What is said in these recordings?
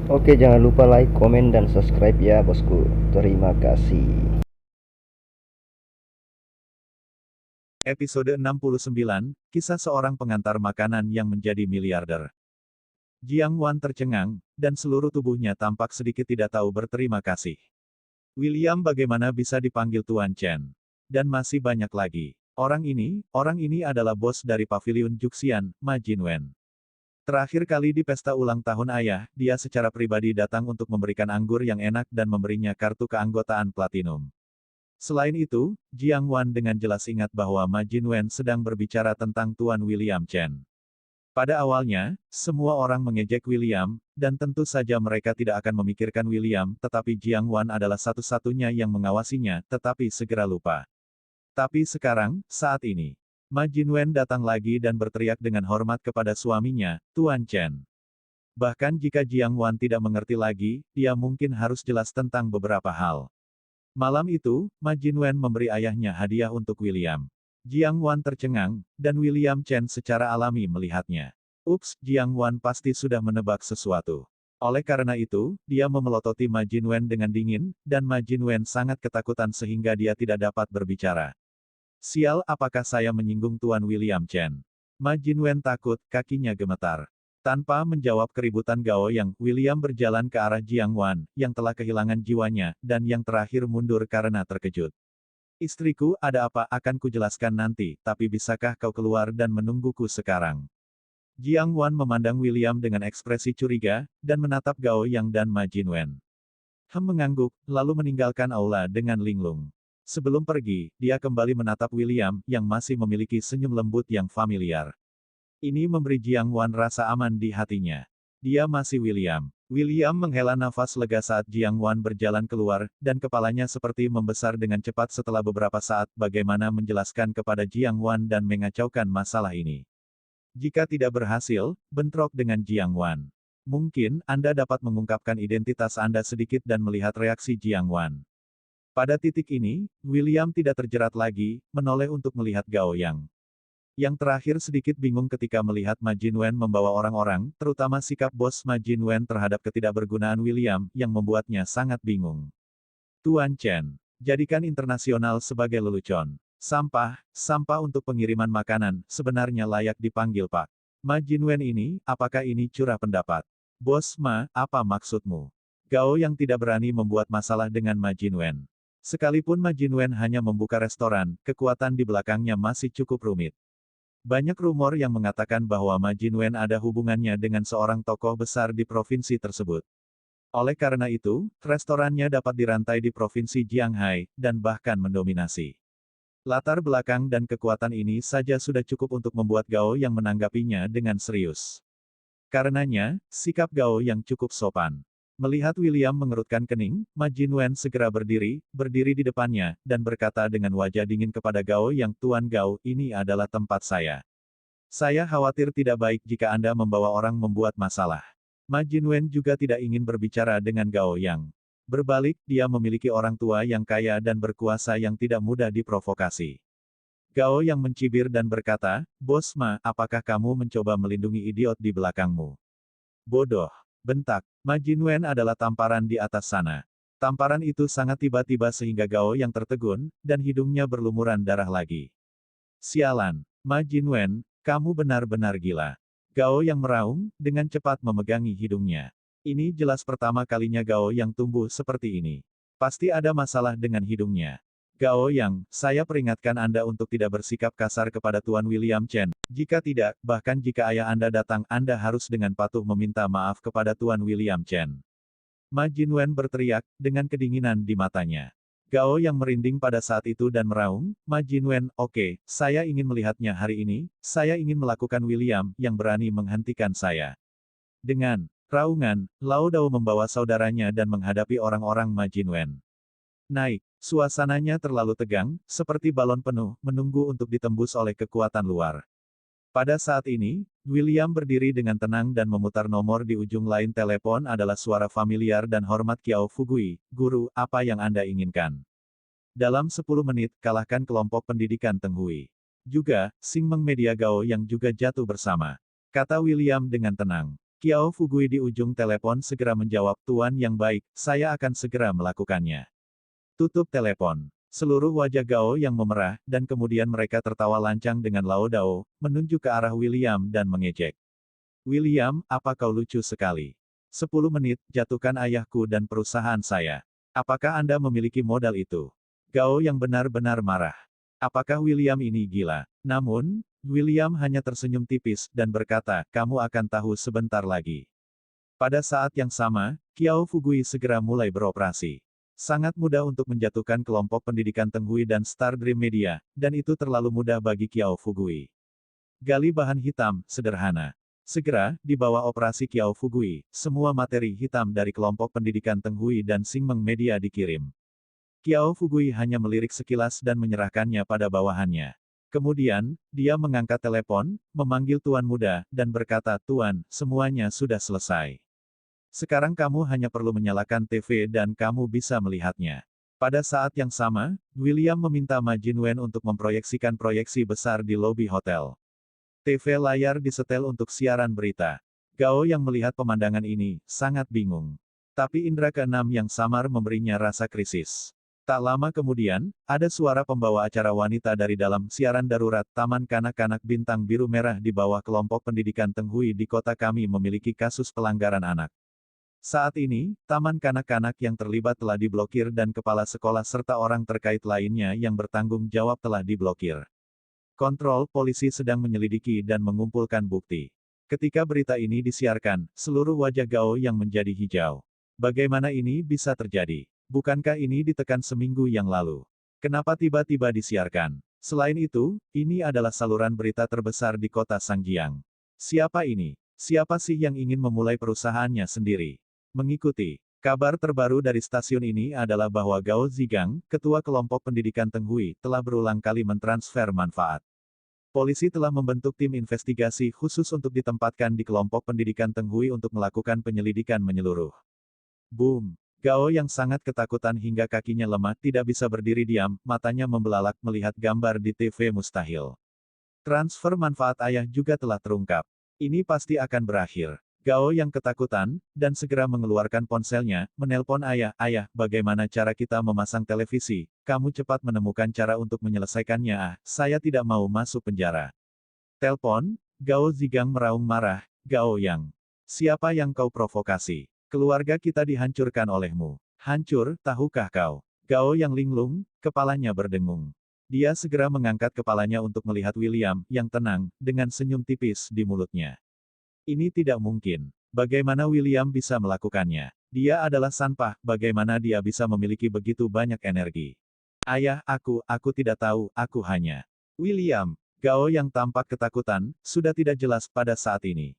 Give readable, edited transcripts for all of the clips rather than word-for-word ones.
Oke, jangan lupa like, komen, dan subscribe ya bosku. Terima kasih. Episode 69, Kisah Seorang Pengantar Makanan yang Menjadi Miliarder. Jiang Wan tercengang, dan seluruh tubuhnya tampak sedikit tidak tahu berterima kasih. William bagaimana bisa dipanggil Tuan Chen? Dan masih banyak lagi. Orang ini adalah bos dari Paviliun Juxian, Ma Jinwen. Terakhir kali di pesta ulang tahun ayah, dia secara pribadi datang untuk memberikan anggur yang enak dan memberinya kartu keanggotaan platinum. Selain itu, Jiang Wan dengan jelas ingat bahwa Ma Jinwen sedang berbicara tentang Tuan William Chen. Pada awalnya, semua orang mengejek William, dan tentu saja mereka tidak akan memikirkan William, tetapi Jiang Wan adalah satu-satunya yang mengawasinya, tetapi segera lupa. Tapi sekarang, saat ini, Ma Jinwen datang lagi dan berteriak dengan hormat kepada suaminya, Tuan Chen. Bahkan jika Jiang Wan tidak mengerti lagi, dia mungkin harus jelas tentang beberapa hal. Malam itu, Ma Jinwen memberi ayahnya hadiah untuk William. Jiang Wan tercengang, dan William Chen secara alami melihatnya. Ups, Jiang Wan pasti sudah menebak sesuatu. Oleh karena itu, dia memelototi Ma Jinwen dengan dingin, dan Ma Jinwen sangat ketakutan sehingga dia tidak dapat berbicara. Sial, apakah saya menyinggung Tuan William Chen? Ma Jinwen takut, kakinya gemetar. Tanpa menjawab keributan Gao Yang, William berjalan ke arah Jiang Wan, yang telah kehilangan jiwanya, dan yang terakhir mundur karena terkejut. Istriku, ada apa akan kujelaskan nanti, tapi bisakah kau keluar dan menungguku sekarang? Jiang Wan memandang William dengan ekspresi curiga, dan menatap Gao Yang dan Ma Jinwen. Mengangguk, lalu meninggalkan aula dengan linglung. Sebelum pergi, dia kembali menatap William, yang masih memiliki senyum lembut yang familiar. Ini memberi Jiang Wan rasa aman di hatinya. Dia masih William. William menghela nafas lega saat Jiang Wan berjalan keluar, dan kepalanya seperti membesar dengan cepat setelah beberapa saat bagaimana menjelaskan kepada Jiang Wan dan mengacaukan masalah ini. Jika tidak berhasil, bentrok dengan Jiang Wan. Mungkin, Anda dapat mengungkapkan identitas Anda sedikit dan melihat reaksi Jiang Wan. Pada titik ini, William tidak terjerat lagi, menoleh untuk melihat Gao Yang. Yang terakhir sedikit bingung ketika melihat Ma Jinwen membawa orang-orang, terutama sikap bos Ma Jinwen terhadap ketidakbergunaan William, yang membuatnya sangat bingung. Tuan Chen, jadikan internasional sebagai lelucon. Sampah untuk pengiriman makanan, sebenarnya layak dipanggil Pak. Ma Jinwen ini, apakah ini curah pendapat? Bos Ma, apa maksudmu? Gao yang tidak berani membuat masalah dengan Ma Jinwen. Sekalipun Ma Jinwen hanya membuka restoran, kekuatan di belakangnya masih cukup rumit. Banyak rumor yang mengatakan bahwa Ma Jinwen ada hubungannya dengan seorang tokoh besar di provinsi tersebut. Oleh karena itu, restorannya dapat dirantai di provinsi Jianghai, dan bahkan mendominasi. Latar belakang dan kekuatan ini saja sudah cukup untuk membuat Gao yang menanggapinya dengan serius. Karenanya, sikap Gao yang cukup sopan. Melihat William mengerutkan kening, Ma Jinwen segera berdiri di depannya, dan berkata dengan wajah dingin kepada Gao yang, Tuan Gao, ini adalah tempat saya. Saya khawatir tidak baik jika Anda membawa orang membuat masalah. Ma Jinwen juga tidak ingin berbicara dengan Gao Yang. Berbalik, dia memiliki orang tua yang kaya dan berkuasa yang tidak mudah diprovokasi. Gao Yang mencibir dan berkata, Bos Ma, apakah kamu mencoba melindungi idiot di belakangmu? Bodoh. Bentak. Ma Jinwen adalah tamparan di atas sana. Tamparan itu sangat tiba-tiba sehingga Gao yang tertegun, dan hidungnya berlumuran darah lagi. Sialan. Ma Jinwen, kamu benar-benar gila. Gao yang meraung, dengan cepat memegangi hidungnya. Ini jelas pertama kalinya Gao yang tumbuh seperti ini. Pasti ada masalah dengan hidungnya. Gao Yang, saya peringatkan Anda untuk tidak bersikap kasar kepada Tuan William Chen. Jika tidak, bahkan jika ayah Anda datang, Anda harus dengan patuh meminta maaf kepada Tuan William Chen. Ma Jinwen berteriak, dengan kedinginan di matanya. Gao yang merinding pada saat itu dan meraung, Ma Jinwen, oke, saya ingin melihatnya hari ini, saya ingin melakukan William, yang berani menghentikan saya. Dengan raungan, Lao Dao membawa saudaranya dan menghadapi orang-orang Ma Jinwen. Naik. Suasananya terlalu tegang, seperti balon penuh, menunggu untuk ditembus oleh kekuatan luar. Pada saat ini, William berdiri dengan tenang dan memutar nomor di ujung lain telepon adalah suara familiar dan hormat Kiao Fugui, Guru, apa yang Anda inginkan? Dalam 10 menit, kalahkan kelompok pendidikan Teng Hui. Juga, Sing Meng Media Gao yang juga jatuh bersama. Kata William dengan tenang. Qiao Fugui di ujung telepon segera menjawab, Tuan yang baik, saya akan segera melakukannya. Tutup telepon. Seluruh wajah Gao yang memerah, dan kemudian mereka tertawa lancang dengan Lao Dao, menunjuk ke arah William dan mengejek. William, apa kau lucu sekali. 10 menit, jatuhkan ayahku dan perusahaan saya. Apakah Anda memiliki modal itu? Gao yang benar-benar marah. Apakah William ini gila? Namun, William hanya tersenyum tipis dan berkata, kamu akan tahu sebentar lagi. Pada saat yang sama, Qiao Fugui segera mulai beroperasi. Sangat mudah untuk menjatuhkan kelompok pendidikan Tenghui dan Star Dream Media, dan itu terlalu mudah bagi Qiao Fugui. Gali bahan hitam, sederhana. Segera, di bawah operasi Qiao Fugui, semua materi hitam dari kelompok pendidikan Tenghui dan Xingmeng Media dikirim. Qiao Fugui hanya melirik sekilas dan menyerahkannya pada bawahannya. Kemudian, dia mengangkat telepon, memanggil Tuan Muda, dan berkata, Tuan, semuanya sudah selesai. Sekarang kamu hanya perlu menyalakan TV dan kamu bisa melihatnya. Pada saat yang sama, William meminta Ma Jinwen untuk memproyeksikan proyeksi besar di lobi hotel. TV layar disetel untuk siaran berita. Gao yang melihat pemandangan ini, sangat bingung. Tapi indera keenam yang samar memberinya rasa krisis. Tak lama kemudian, ada suara pembawa acara wanita dari dalam siaran darurat Taman Kanak-Kanak Bintang Biru Merah di bawah kelompok pendidikan Tenghui di kota kami memiliki kasus pelanggaran anak. Saat ini, Taman Kanak-Kanak yang terlibat telah diblokir dan kepala sekolah serta orang terkait lainnya yang bertanggung jawab telah diblokir. Kontrol polisi sedang menyelidiki dan mengumpulkan bukti. Ketika berita ini disiarkan, seluruh wajah Gao yang menjadi hijau. Bagaimana ini bisa terjadi? Bukankah ini ditekan seminggu yang lalu? Kenapa tiba-tiba disiarkan? Selain itu, ini adalah saluran berita terbesar di kota Sangjiang. Siapa ini? Siapa sih yang ingin memulai perusahaannya sendiri? Mengikuti. Kabar terbaru dari stasiun ini adalah bahwa Gao Zigang, ketua kelompok pendidikan Tenghui, telah berulang kali mentransfer manfaat. Polisi telah membentuk tim investigasi khusus untuk ditempatkan di kelompok pendidikan Tenghui untuk melakukan penyelidikan menyeluruh. Boom! Gao yang sangat ketakutan hingga kakinya lemah tidak bisa berdiri diam, matanya membelalak melihat gambar di TV mustahil. Transfer manfaat ayah juga telah terungkap. Ini pasti akan berakhir. Gao yang ketakutan, dan segera mengeluarkan ponselnya, menelpon ayah, ayah, bagaimana cara kita memasang televisi, kamu cepat menemukan cara untuk menyelesaikannya saya tidak mau masuk penjara. Telpon, Gao Zigang meraung marah, Gao Yang. Siapa yang kau provokasi? Keluarga kita dihancurkan olehmu. Hancur, tahukah kau? Gao yang linglung, kepalanya berdengung. Dia segera mengangkat kepalanya untuk melihat William, yang tenang, dengan senyum tipis di mulutnya. Ini tidak mungkin. Bagaimana William bisa melakukannya? Dia adalah Sanpah, bagaimana dia bisa memiliki begitu banyak energi? Ayah, aku tidak tahu, aku hanya. William, Gao yang tampak ketakutan, sudah tidak jelas pada saat ini.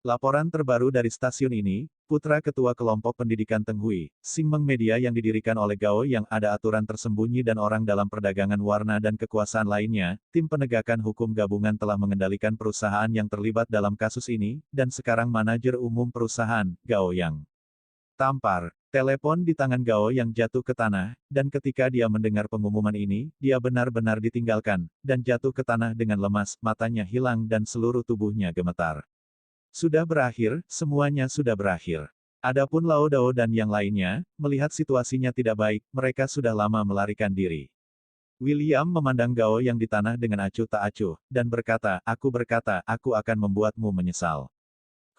Laporan terbaru dari stasiun ini, putra ketua kelompok pendidikan Tenghui, Xingmeng Media yang didirikan oleh Gao yang ada aturan tersembunyi dan orang dalam perdagangan warna dan kekuasaan lainnya, tim penegakan hukum gabungan telah mengendalikan perusahaan yang terlibat dalam kasus ini, dan sekarang manajer umum perusahaan, Gao Yang. Tampar, telepon di tangan Gao yang jatuh ke tanah, dan ketika dia mendengar pengumuman ini, dia benar-benar ditinggalkan, dan jatuh ke tanah dengan lemas, matanya hilang dan seluruh tubuhnya gemetar. Sudah berakhir, semuanya sudah berakhir. Adapun Lao Dao dan yang lainnya, melihat situasinya tidak baik, mereka sudah lama melarikan diri. William memandang Gao yang di tanah dengan acuh tak acuh, dan berkata, aku akan membuatmu menyesal.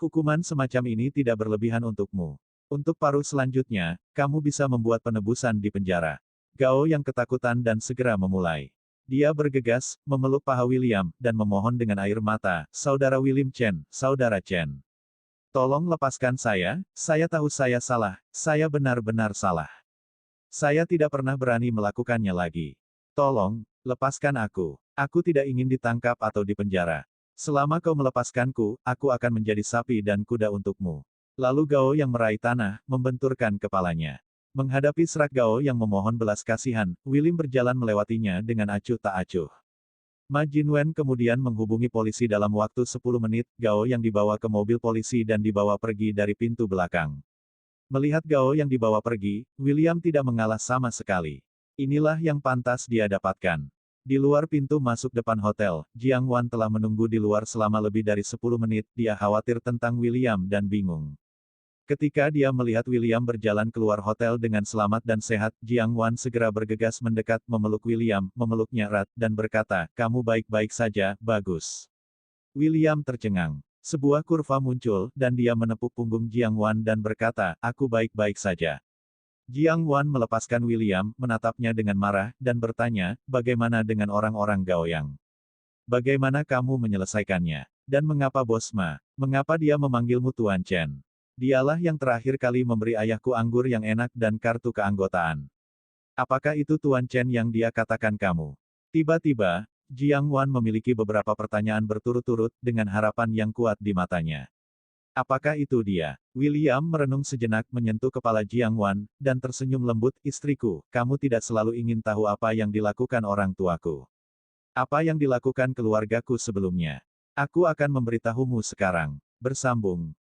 Hukuman semacam ini tidak berlebihan untukmu. Untuk paruh selanjutnya, kamu bisa membuat penebusan di penjara. Gao yang ketakutan dan segera memulai. Dia bergegas, memeluk paha William, dan memohon dengan air mata, Saudara William Chen, Saudara Chen. Tolong lepaskan saya tahu saya salah, saya benar-benar salah. Saya tidak pernah berani melakukannya lagi. Tolong, lepaskan aku tidak ingin ditangkap atau dipenjara. Selama kau melepaskanku, aku akan menjadi sapi dan kuda untukmu. Lalu Gao yang meraih tanah, membenturkan kepalanya. Menghadapi serak Gao yang memohon belas kasihan, William berjalan melewatinya dengan acuh tak acuh. Ma Jinwen kemudian menghubungi polisi dalam waktu 10 menit, Gao yang dibawa ke mobil polisi dan dibawa pergi dari pintu belakang. Melihat Gao yang dibawa pergi, William tidak mengalah sama sekali. Inilah yang pantas dia dapatkan. Di luar pintu masuk depan hotel, Jiang Wan telah menunggu di luar selama lebih dari 10 menit, dia khawatir tentang William dan bingung. Ketika dia melihat William berjalan keluar hotel dengan selamat dan sehat, Jiang Wan segera bergegas mendekat, memeluk William, memeluknya erat, dan berkata, "Kamu baik-baik saja, bagus." William tercengang. Sebuah kurva muncul, dan dia menepuk punggung Jiang Wan dan berkata, "Aku baik-baik saja." Jiang Wan melepaskan William, menatapnya dengan marah, dan bertanya, "Bagaimana dengan orang-orang Gaoyang? Bagaimana kamu menyelesaikannya? Dan mengapa Bos Ma? Mengapa dia memanggilmu Tuan Chen? Dialah yang terakhir kali memberi ayahku anggur yang enak dan kartu keanggotaan. Apakah itu Tuan Chen yang dia katakan kamu?" Tiba-tiba, Jiang Wan memiliki beberapa pertanyaan berturut-turut, dengan harapan yang kuat di matanya. Apakah itu dia? William merenung sejenak, menyentuh kepala Jiang Wan, dan tersenyum lembut, "Istriku, kamu tidak selalu ingin tahu apa yang dilakukan orang tuaku. Apa yang dilakukan keluargaku sebelumnya. Aku akan memberitahumu sekarang." Bersambung.